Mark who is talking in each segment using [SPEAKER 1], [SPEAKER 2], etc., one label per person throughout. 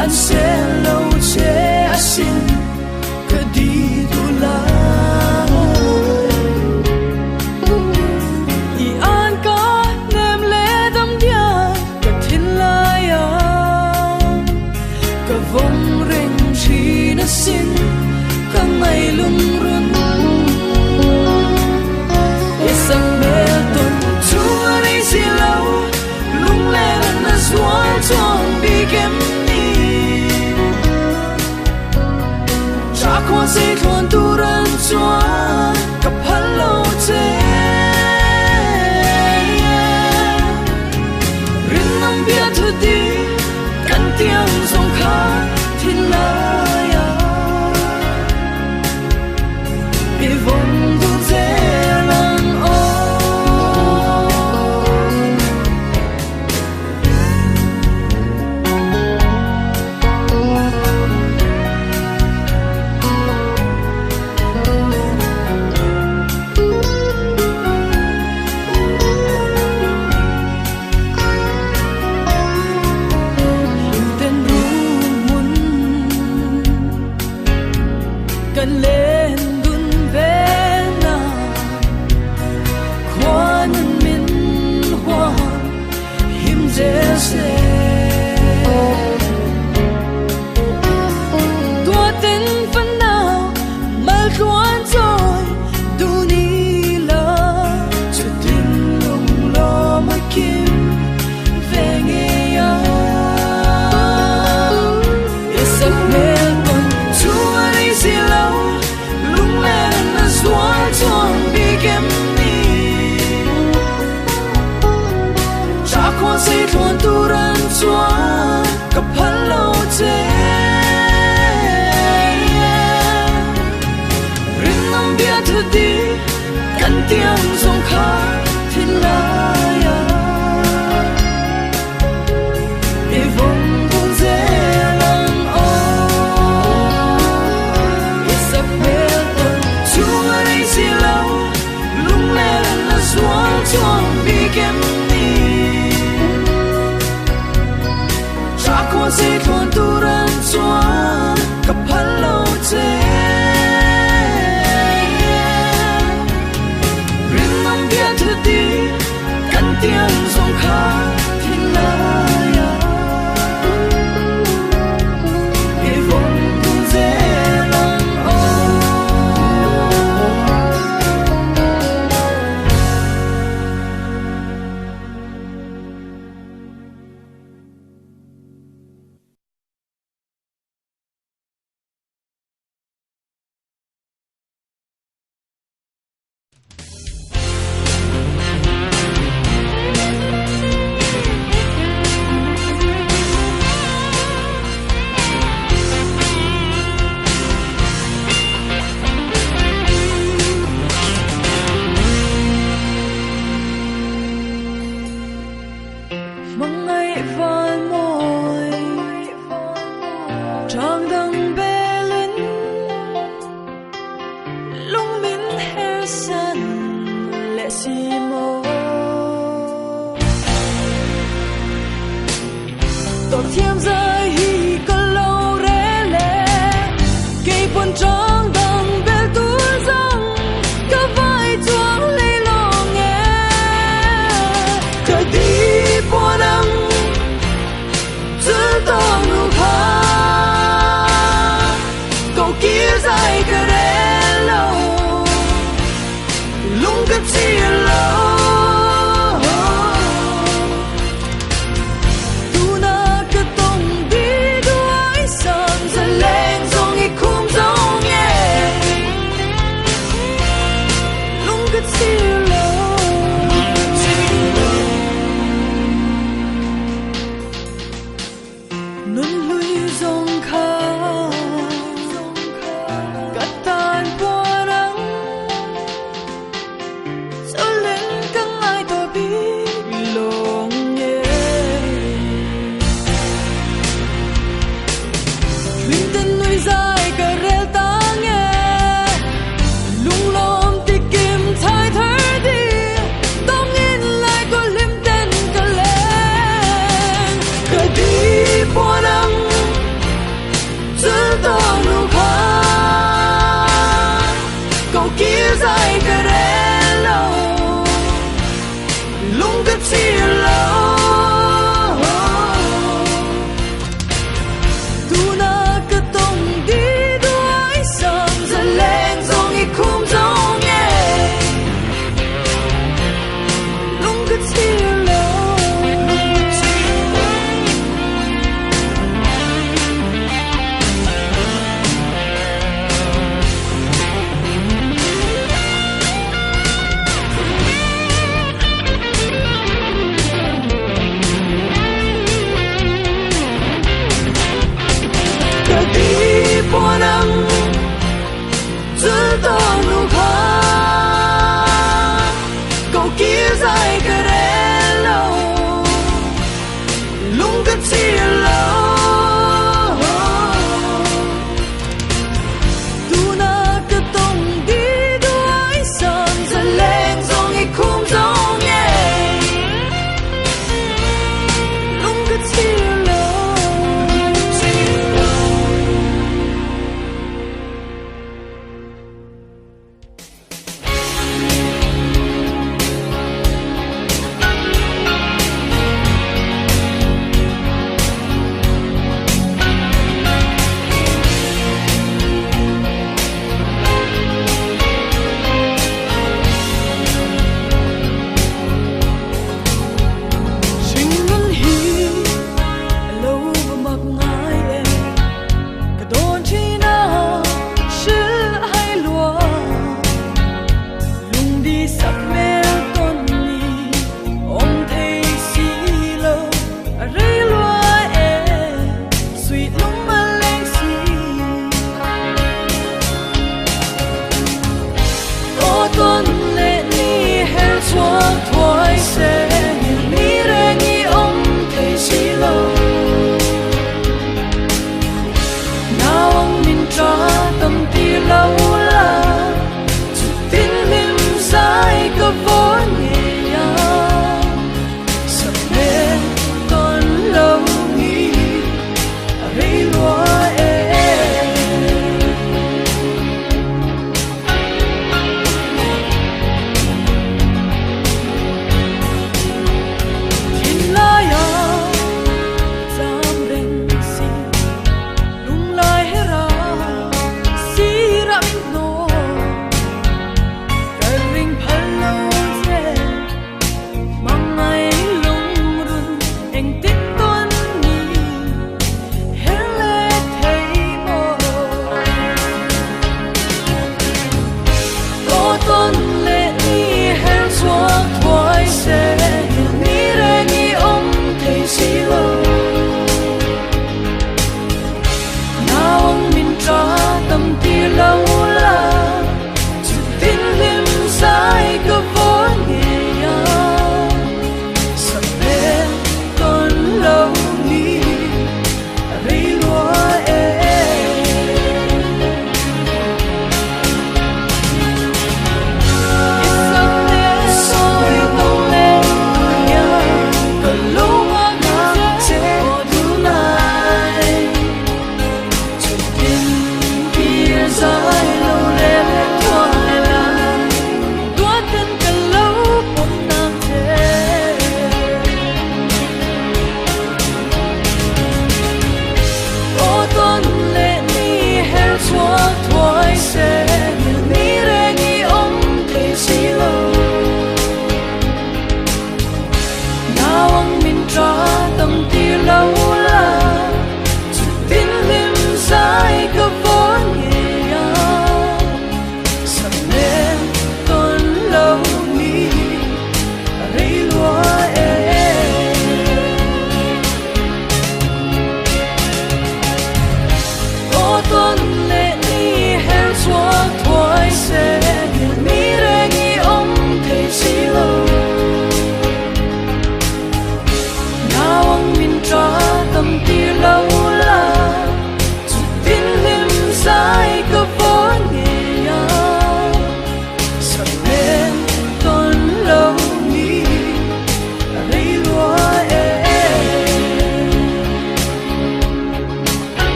[SPEAKER 1] anh sẽ lâu che sẽ thuần tu ran xóa cặp hắn lâu chế riêng năm biết thôi đi căn tiếng sông khá thì lại bị vòng tu dễ lăng ô sẽ thuần tu ran xóa cặp hắn lâu chế riêng năm biết thôi đi căn tiếng sông khá thì lại để vòng tu dễ lăng ô để sắp biết tuần chúa ở đây sẽ lâu lúc này là xuống chuông bị kém sẽ thuần tu ran xóa cặp hắn lâu chế riêng năm biết thôi đi căn tiếng sông khá thì lại để vòng tu dễ lăng ô tu na cái tông chia lâu tu na cứ tung đi đuổi son dần lên dòng ý khung dòng nhẹ lúc cứ chia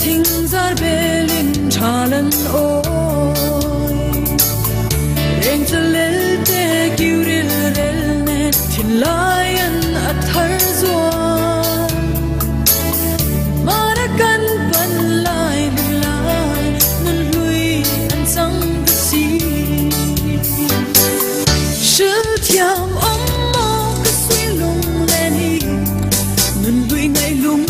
[SPEAKER 1] thinh zar belin thalan oi reng chalel te kiuril rel ne thin lion athar zuan marakan pan lai lai nun lui an sang si shil thiam om mo ka suy lung lên hi nun lui ngay lung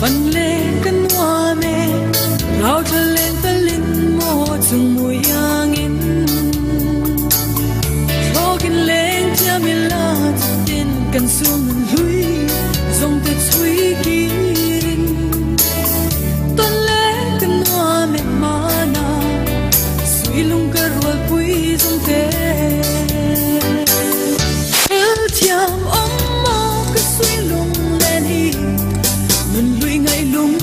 [SPEAKER 1] phần lê cân hoa mê rau thơ lên tơ linh mô chung mùi yang in lo kinh lên cha mi la tin cần xuống lui dòng tết suy kín tuần lê cân hoa mê mana suy lung cờ ruột quý dòng tết yêu thiam ấm mô cứ suy lung lên hi nun lui ngay lung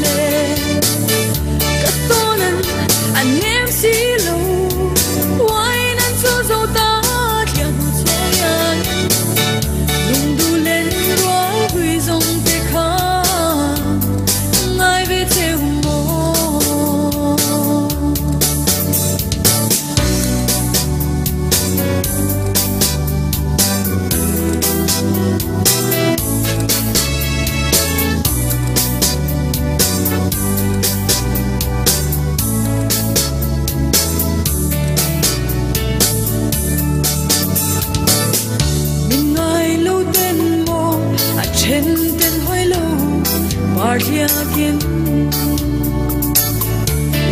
[SPEAKER 1] lên cất tonan anh em xí lâu why nan so dâu ta thiang so yan lung du lên rói huy dòng tê khá ngay về theo mô trên tên hoi lâu Maria kiên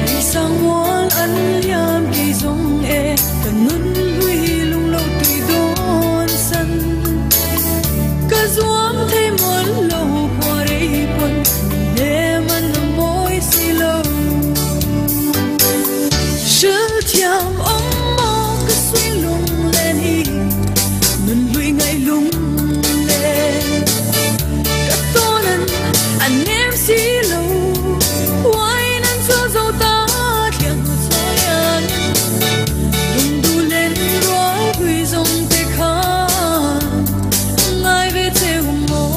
[SPEAKER 1] đi sang muôn ăn liam kỳ dòng e cần ngân huy lung lâu tùy đón sân cả doám thấy muốn lâu qua đây quân để mình nằm môi xì lâu sự thiam ấm mô cứ suy lung lên hi mình lui ngay lung anh em xí lâu why nan so dâu ta thiang so yan lung du lên rói huy dòng tê khá ngay về theo mô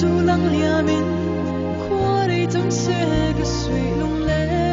[SPEAKER 1] su lăng liamin qua đây tâm sẽ cái suy lung lên